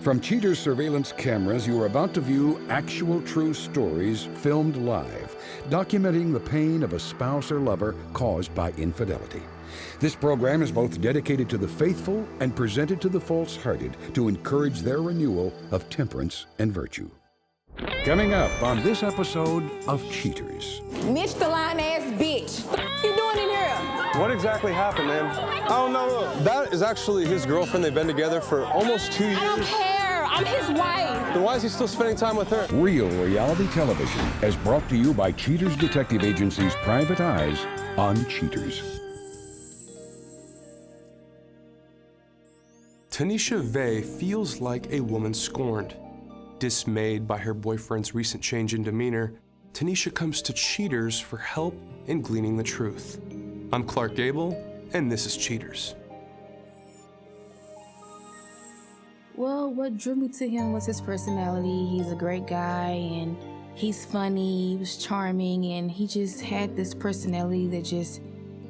From Cheater's surveillance cameras, you are about to view actual true stories filmed live, documenting the pain of a spouse or lover caused by infidelity. This program is both dedicated to the faithful and presented to the false-hearted to encourage their renewal of temperance and virtue. Coming up on this episode of Cheaters. Mitch the lying-ass bitch. What the you doing in here? What exactly happened, man? Oh, no. That is actually his girlfriend. They've been together for almost 2 years. I don't care. I'm his wife. Then why is he still spending time with her? Real reality television is brought to you by Cheaters Detective Agency's Private Eyes on Cheaters. Tunesha Vey feels like a woman scorned. Dismayed by her boyfriend's recent change in demeanor, Tunesha comes to Cheaters for help in gleaning the truth. I'm Clark Gable, and this is Cheaters. Well, what drew me to him was his personality. He's a great guy, and he's funny, he was charming, and he just had this personality that just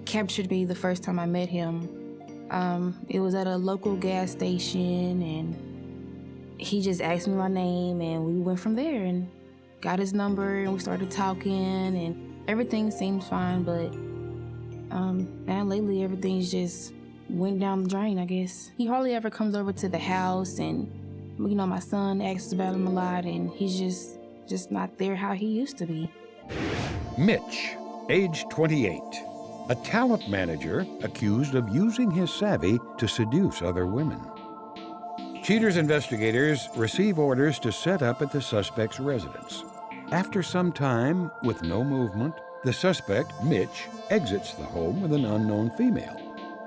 captured me the first time I met him. It was at a local gas station, and he just asked me my name, and we went from there and got his number, and we started talking, and everything seemed fine, but now lately everything's just went down the drain, I guess. He hardly ever comes over to the house, and you know, my son asks about him a lot, and he's just not there how he used to be. Mitch, age 28, a talent manager accused of using his savvy to seduce other women. Cheaters investigators receive orders to set up at the suspect's residence. After some time, with no movement, the suspect, Mitch, exits the home with an unknown female.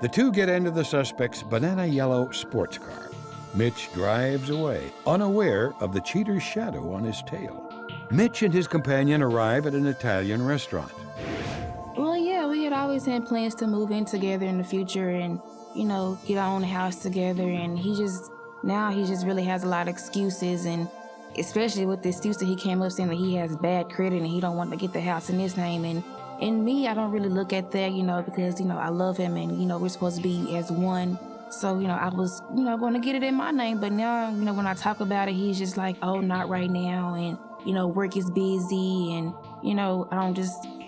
The two get into the suspect's banana yellow sports car. Mitch drives away, unaware of the cheater's shadow on his tail. Mitch and his companion arrive at an Italian restaurant. Well, yeah, we had always had plans to move in together in the future and, you know, get our own house together, and now he just really has a lot of excuses, and especially with the excuse that he came up saying that he has bad credit and he don't want to get the house in his name. And me, I don't really look at that, you know, because, you know, I love him and, you know, we're supposed to be as one. So, you know, I was, you know, going to get it in my name. But now, you know, when I talk about it, he's just like, oh, not right now. And, you know, work is busy. And, you know,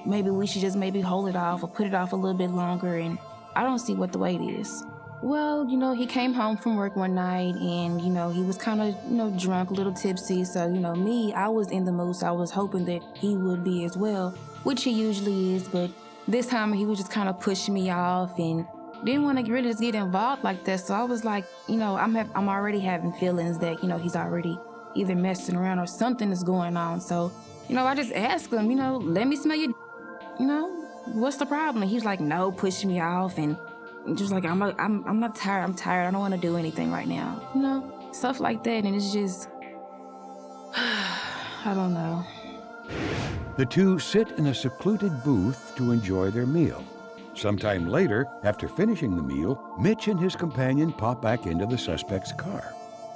maybe we should just maybe hold it off or put it off a little bit longer. And I don't see what the wait is. Well, you know, he came home from work one night and, you know, he was kind of, you know, drunk, a little tipsy. So, you know, me, I was in the mood, so I was hoping that he would be as well, which he usually is. But this time he was just kind of pushing me off and didn't want to really just get involved like that. So I was like, you know, I'm already having feelings that, you know, he's already either messing around or something is going on. So, you know, I just asked him, you know, let me smell your, you know, what's the problem? And he was like, no, pushing me off and just like, I'm not tired. I'm tired. I don't want to do anything right now. You know, stuff like that. And it's just, I don't know. The two sit in a secluded booth to enjoy their meal. Sometime later, after finishing the meal, Mitch and his companion pop back into the suspect's car.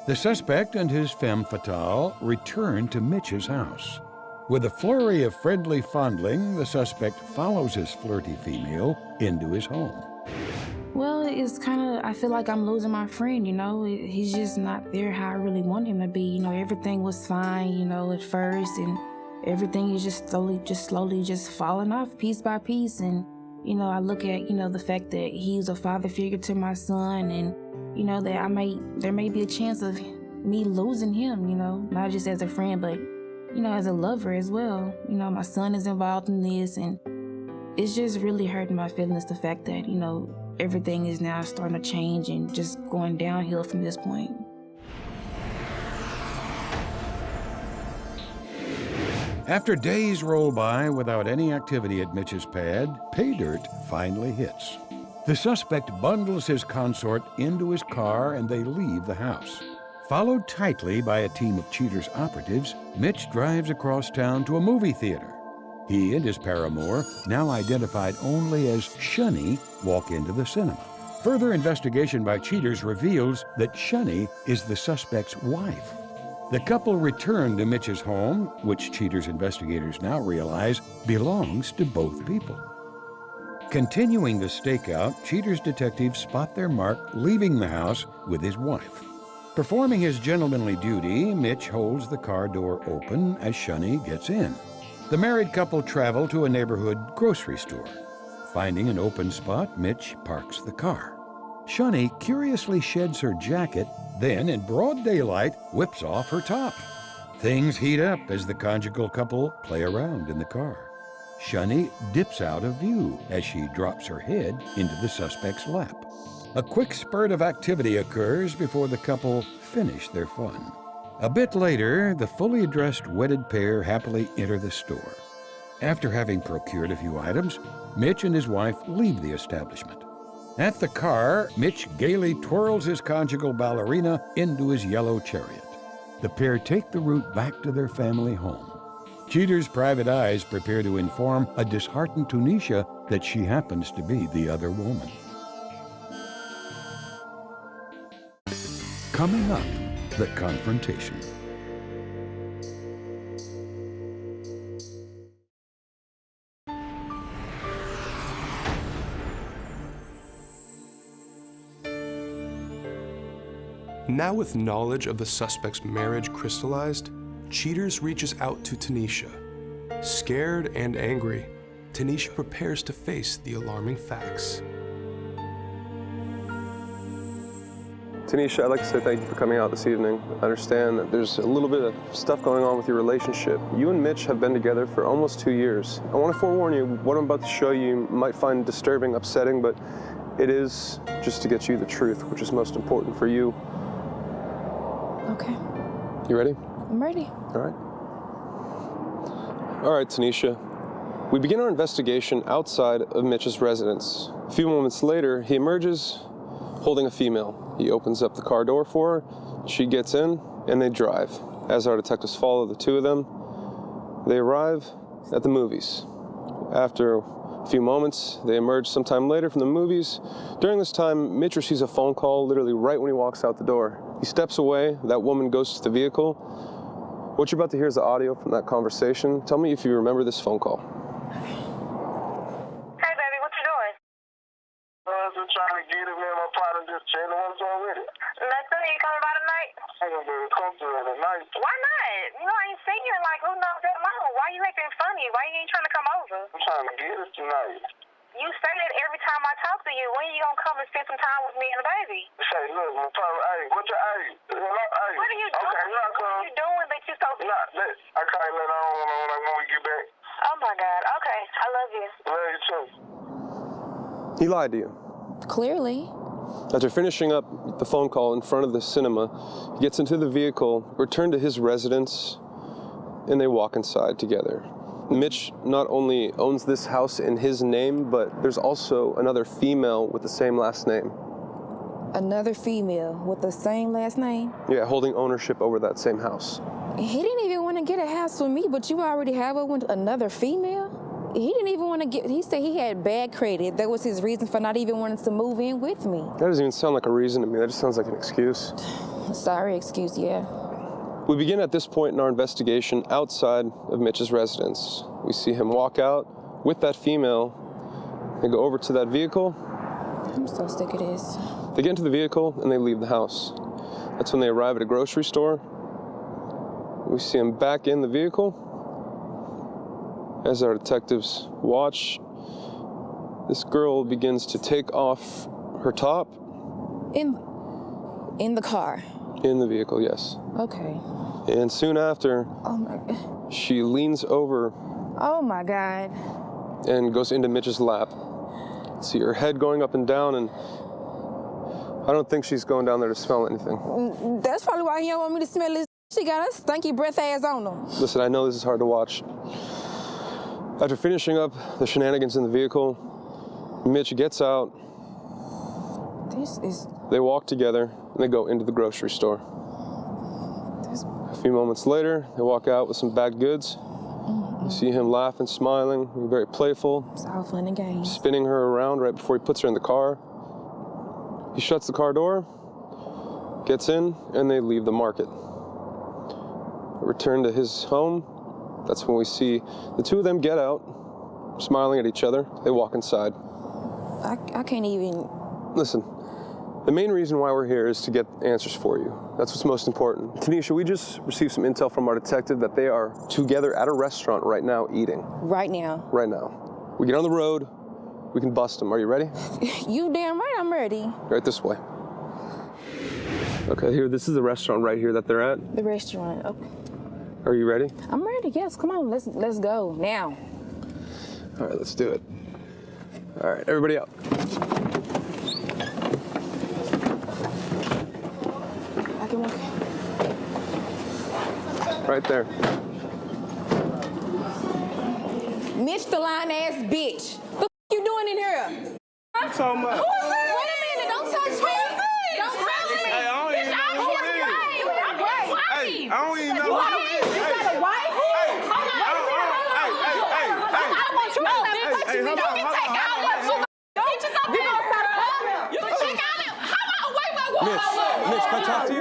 The suspect and his femme fatale return to Mitch's house. With a flurry of friendly fondling, the suspect follows his flirty female into his home. Well, it's kind of, I feel like I'm losing my friend, you know. He's just not there how I really want him to be. You know, everything was fine, you know, at first, and everything is just slowly falling off piece by piece. And, you know, I look at, you know, the fact that he's a father figure to my son, and, you know, that there may be a chance of me losing him, you know, not just as a friend, but, you know, as a lover as well. You know, my son is involved in this, and it's just really hurting my feelings, the fact that, you know, everything is now starting to change and just going downhill from this point. After days roll by without any activity at Mitch's pad, pay dirt finally hits. The suspect bundles his consort into his car and they leave the house. Followed tightly by a team of Cheaters operatives, Mitch drives across town to a movie theater. He and his paramour, now identified only as Shunny, walk into the cinema. Further investigation by Cheaters reveals that Shunny is the suspect's wife. The couple return to Mitch's home, which Cheaters investigators now realize belongs to both people. Continuing the stakeout, Cheaters detectives spot their mark leaving the house with his wife. Performing his gentlemanly duty, Mitch holds the car door open as Shunny gets in. The married couple travel to a neighborhood grocery store. Finding an open spot, Mitch parks the car. Shunny curiously sheds her jacket, then, in broad daylight, whips off her top. Things heat up as the conjugal couple play around in the car. Shunny dips out of view as she drops her head into the suspect's lap. A quick spurt of activity occurs before the couple finish their fun. A bit later, the fully dressed wedded pair happily enter the store. After having procured a few items, Mitch and his wife leave the establishment. At the car, Mitch gaily twirls his conjugal ballerina into his yellow chariot. The pair take the route back to their family home. Cheater's private eyes prepare to inform a disheartened Tunesha that she happens to be the other woman. Coming up, the confrontation. Now with knowledge of the suspect's marriage crystallized, Cheaters reaches out to Tunesha. Scared and angry, Tunesha prepares to face the alarming facts. Tunesha, I'd like to say thank you for coming out this evening. I understand that there's a little bit of stuff going on with your relationship. You and Mitch have been together for almost 2 years. I want to forewarn you, what I'm about to show you might find disturbing, upsetting, but it is just to get you the truth, which is most important for you. Okay. You ready? I'm ready. All right. All right, Tunesha. We begin our investigation outside of Mitch's residence. A few moments later, he emerges holding a female. He opens up the car door for her, she gets in, and they drive. As our detectives follow the two of them, they arrive at the movies. After a few moments, they emerge sometime later from the movies. During this time, Mitch receives a phone call literally right when he walks out the door. He steps away, that woman goes to the vehicle. What you're about to hear is the audio from that conversation. Tell me if you remember this phone call. Hey, baby, what you doing? I was just trying to get it, man. My partner just chilling. What's wrong with it? Nothing. You coming by tonight? I ain't gonna be able to come through tonight. Why not? You know, I ain't seen you in like who knows that long. Why you acting funny? Why you ain't trying to come over? I'm trying to get it tonight. You say that every time I talk to you. When you gonna come and spend some time with me and the baby? Say, look, my partner, hey, what's your age? Hey. What are you doing? Okay, here I What come. are you doing that you so... I can't let on when we get back. Oh, my God. Okay. I love you. Love you, too. He lied to you. Clearly. After finishing up the phone call in front of the cinema, he gets into the vehicle, returned to his residence, and they walk inside together. Mitch not only owns this house in his name, but there's also another female with the same last name. Another female with the same last name? Yeah, holding ownership over that same house. He didn't even want to get a house with me, but you already have it with another female? He didn't even want to get, he said he had bad credit. That was his reason for not even wanting to move in with me. That doesn't even sound like a reason to me. That just sounds like an excuse. Sorry, excuse, yeah. We begin at this point in our investigation outside of Mitch's residence. We see him walk out with that female. They go over to that vehicle. I'm so sick of this. They get into the vehicle and they leave the house. That's when they arrive at a grocery store. We see him back in the vehicle. As our detectives watch, this girl begins to take off her top. In the car? In the vehicle, yes. Okay. And soon after, Oh my God. she leans over Oh my God. and goes into Mitch's lap. See her head going up and down, and I don't think she's going down there to smell anything. That's probably why he don't want me to smell this. She got a stinky breath ass on her. Listen, I know this is hard to watch. After finishing up the shenanigans in the vehicle, Mitch gets out. This is... They walk together, and they go into the grocery store. A few moments later, they walk out with some bagged goods. You see him laughing, smiling, being very playful. It's all fun and games. Spinning her around right before he puts her in the car. He shuts the car door, gets in, and they leave the market. Return to his home. That's when we see the two of them get out, smiling at each other. They walk inside. I can't even... Listen, The main reason why we're here is to get answers for you. That's what's most important. Tunesha, we just received some intel from our detective that they are together at a restaurant right now eating. Right now. Right now. We get on the road, we can bust them. Are you ready? You damn right I'm ready. Right this way. Okay, here, this is the restaurant right here that they're at. The restaurant. Okay. Are you ready? I'm ready, yes. Come on, let's go now. All right, let's do it. All right, everybody out. I can walk. Right there. Mitch the lying ass bitch. What the you doing in here? So much. Who is it? Wait a minute, don't touch me. Don't touch me. Hey, I don't even know who it is. Hey, I don't even know who it is. You got a wife? Hey, hold on. Mitch, can I talk to you?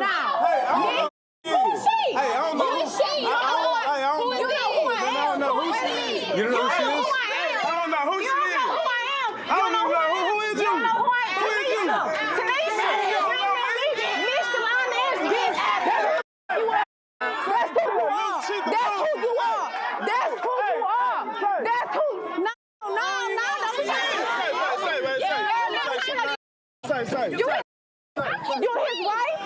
Who is she? Hey, I don't know. Who is she? You don't know who I am. You know who I am. You don't know who she is? I don't know who she is. I don't know who is you? Who is you? Tanisha. Mitch the lying ass bitch. That's who you are. That's who you are. That's who you are. That's who. No, Say. You his wife?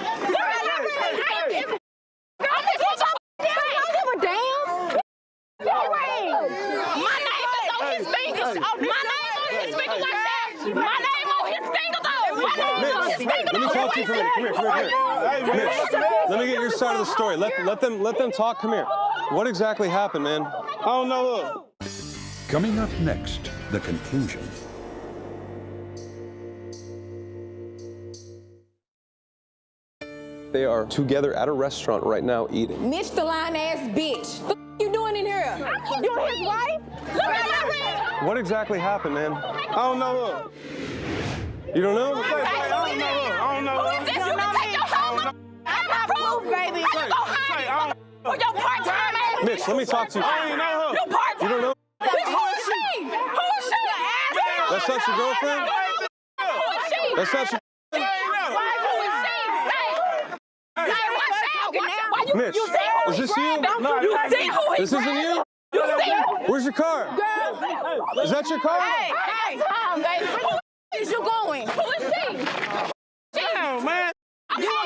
I don't give a damn. My name is on his fingers. My name on his fingers like that. My name on his finger though. My name on his finger Let me talk to you for a minute. Come here. Mitch, let me get your side of the story. Let them talk. Come here. What exactly happened, man? I don't know. Coming up next, the conclusion. They are together at a restaurant right now eating. Mitch the lying ass bitch. What you doing in here? You his wife? What exactly happened, man? I don't know. You don't know? I don't know. Who is this? You can take your whole I got proof, baby. How you gonna hide this for your part-time ass? Mitch, let me talk to you. I don't even know her. You part-time. You don't know? Who is she? Who is she? That's not your girlfriend? Who is she? That's not your... Who is she? Say what's out? Why Mitch, you see who is he this you? grabbing? No, You see who he This isn't grabbing? you? You see who? Where's your car? Is that your car? Hey, Tom, baby. Where is you going? Who is she? Damn, man.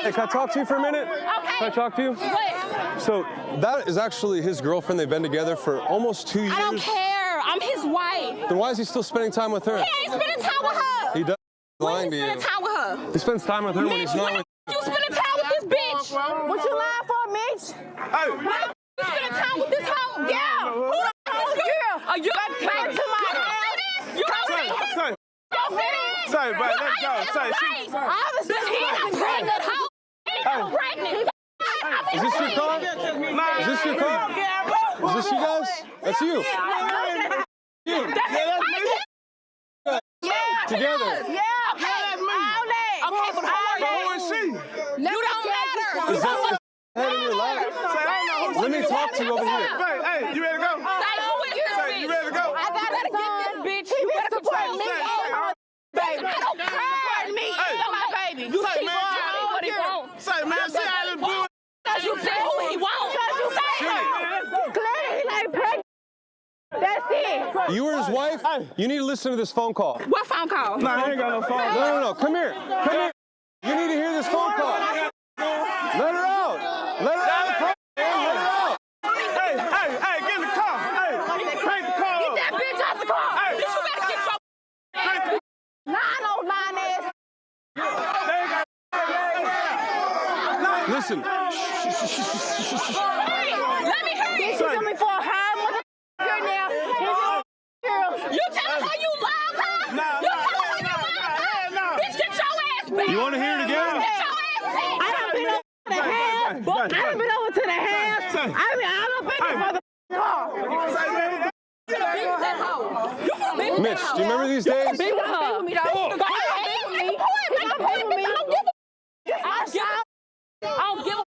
Hey, can I talk to you for a minute? Can I talk to you? What? So, that is actually his girlfriend. They've been together for almost 2 years. I don't care. I'm his wife. Then why is he still spending time with her? He ain't spending time with her. He does. When Lying to you you. spending time with her? He spends time with her when he's not When with you spending time with this bitch? What you lying for, Mitch? Hey. You spending time with this hoe? Yeah. Who the hell is you? Are you back to my house? You don't see this? Say, Don't see this? say, but let's go. Say, Obviously, he's not pregnant, hoe. He's not pregnant. Is this your car? Is this your car? Is this you guys? That's you. You. Together. Yeah, okay. Okay, but who is she? you don't matter. Is that what head in your lap? Let me talk to you over here. Hey, you ready to go? Say, who is this Say, you ready to go? I gotta get this bitch. You better control me. baby? I don't care. Me, my baby. You Say, see man, what he wants. Say, man, see how this boy. Because you see who he wants. Because you say Clearly, he ain't pregnant. That's it. You were his wife? You need to listen to this phone call. what phone call? Nah, I ain't got no phone. No. Come here. Come here. You need to hear this phone call. Let her out. Let her out. Let her out. Hey, get in the car. Hey, crank the car Get up. that bitch out the car. Hey. Bitch, you better get your Listen. Let me hear you. Say, Coming for her, mother here now. You telling her you love her? Nah, You telling her you love her? nah. Bitch, get your ass back. You want to hear it again? Get your ass back. I done been over to the house. I done been over to the house. I done been over the car. Mitch, do you remember these days? Be with her. Be with me, dog. I don't give a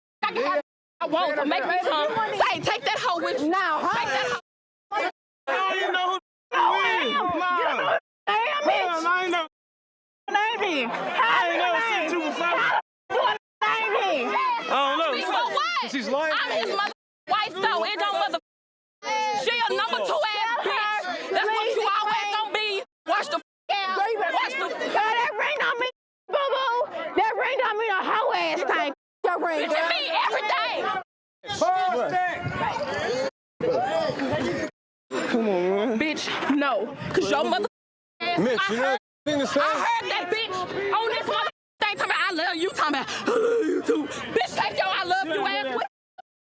I won't, so make me some. Say, take that hoe with you. Now, Take that hoe. I don't know who it is. Nah. damn bitch. I ain't know. Name me. I ain't never seen you he's lying. I'm his mother wife though. It don't mother. She a number 2 ass bitch. That's what you always gonna be. Watch the out. Watch the. That ring on me, boo-boo. That ring on me a hoe ass thing. Your ring. Bitch, it me everything. Come on, man. Bitch, no. Cause your mother ass. Mitch, you know anything to say? I heard that bitch on this mother thing talking about I love you, talking about I love you too. Bitch, take your I love you ass with.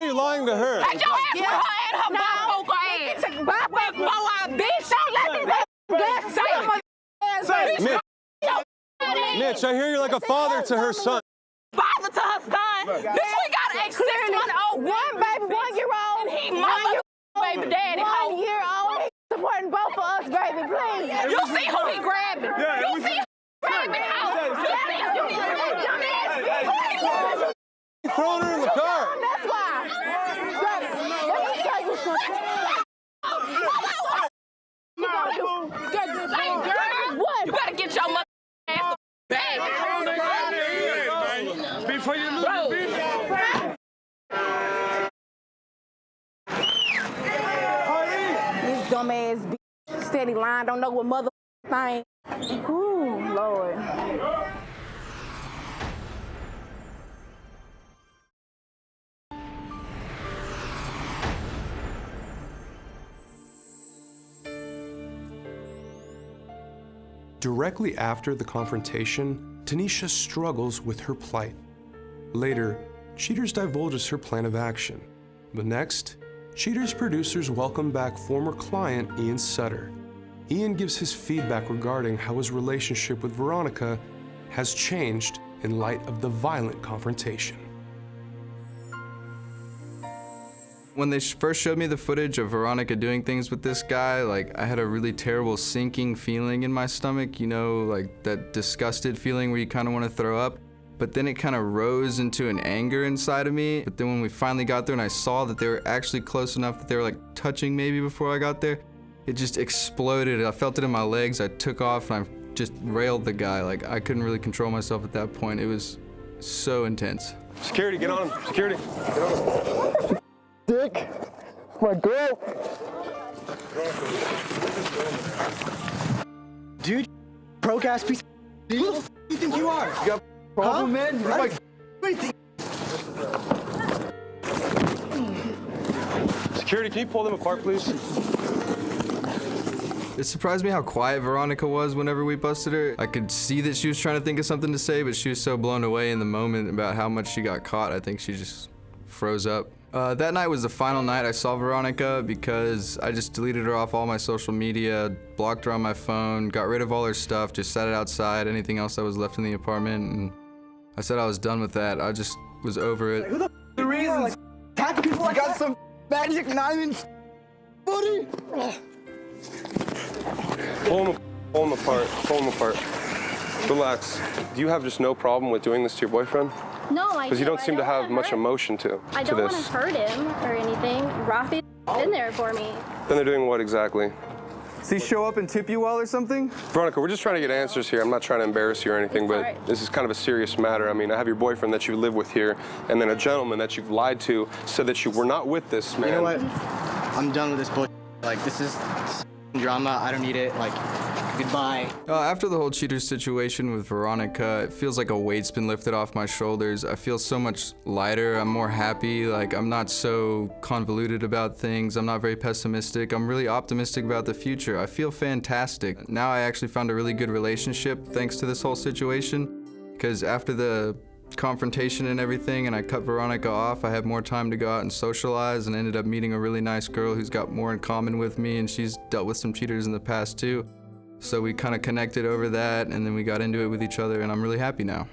You're lying to her. Take your ass with her and her bipolar ass. Bipolar bitch, don't let me Mitch, Mitch, I hear you're like a father to her son. Father to her son. Bitch, we got a 6-month-old. 1 baby, 1 year old. And he mother baby daddy. 1 year old. Supporting both of us, baby, please. You see who he grabbing. You see who he grabbing out. He's throwing her in the car. That's why. Let me tell you something. You better get your mother ass back. Before you lose the beef. This dumbass bitch steady lying, don't know what mother thing. Ooh, Lord. Directly after the confrontation, Tunesha struggles with her plight. Later, Cheaters divulges her plan of action. But next, Cheaters producers welcome back former client Ian Sutter. Ian gives his feedback regarding how his relationship with Veronica has changed in light of the violent confrontation. When they first showed me the footage of Veronica doing things with this guy, like, I had a really terrible sinking feeling in my stomach, you know, like that disgusted feeling where you kind of want to throw up. But then it kind of rose into an anger inside of me. But then when we finally got there and I saw that they were actually close enough that they were like touching maybe before I got there, it just exploded. I felt it in my legs. I took off and I just railed the guy. Like, I couldn't really control myself at that point. It was so intense. Security, get on him. Security, get on him. Dick, my girl. Dude, broke ass piece. Who the f you think you are? You got a problem, man? You're like, Security, can you pull them apart, please? It surprised me how quiet Veronica was whenever we busted her. I could see that she was trying to think of something to say, but she was so blown away in the moment about how much she got caught. I think she just froze up. That night was the final night I saw Veronica because I just deleted her off all my social media, blocked her on my phone, got rid of all her stuff, just set it outside, anything else that was left in the apartment, and I said I was done with that. I just was over it. who the f the reasons? Attack people like got some magic diamonds, buddy. Pull them apart, pull them apart. Relax. Do you have just no problem with doing this to your boyfriend? No, I Because you don't seem to have much emotion to I don't want to this. hurt him or anything. Rafi's been there for me. Then they're doing what exactly? Does he show up and tip you well or something? Veronica, we're just trying to get answers here. I'm not trying to embarrass you or anything, but alright. this is kind of a serious matter. I mean, I have your boyfriend that you live with here, and then a gentleman that you've lied to said that you were not with this man. You know what? I'm done with this bullshit. Like, this is drama. I don't need it. Like, goodbye. After the whole cheaters situation with Veronica, it feels like a weight's been lifted off my shoulders. I feel so much lighter. I'm more happy. Like, I'm not so convoluted about things. I'm not very pessimistic. I'm really optimistic about the future. I feel fantastic. Now I actually found a really good relationship thanks to this whole situation. Because after the confrontation and everything and I cut Veronica off, I had more time to go out and socialize and ended up meeting a really nice girl who's got more in common with me, and she's dealt with some cheaters in the past too. So we kind of connected over that, and then we got into it with each other, and I'm really happy now.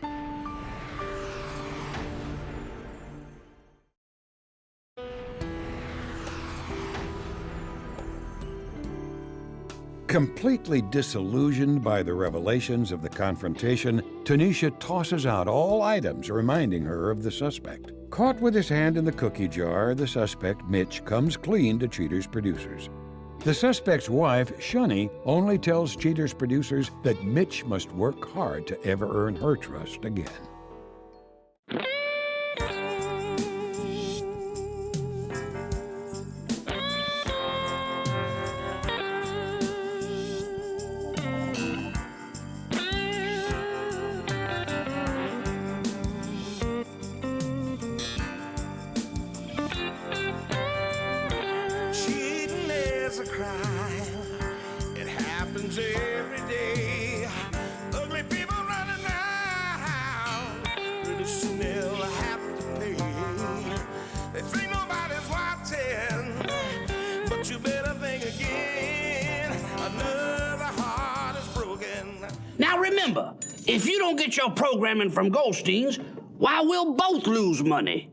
Completely disillusioned by the revelations of the confrontation, Tunesha tosses out all items reminding her of the suspect. Caught with his hand in the cookie jar, the suspect, Mitch, comes clean to Cheaters producers. The suspect's wife, Shunny, only tells Cheaters producers that Mitch must work hard to ever earn her trust again. remember, if you don't get your programming from Goldstein's, why, we'll both lose money.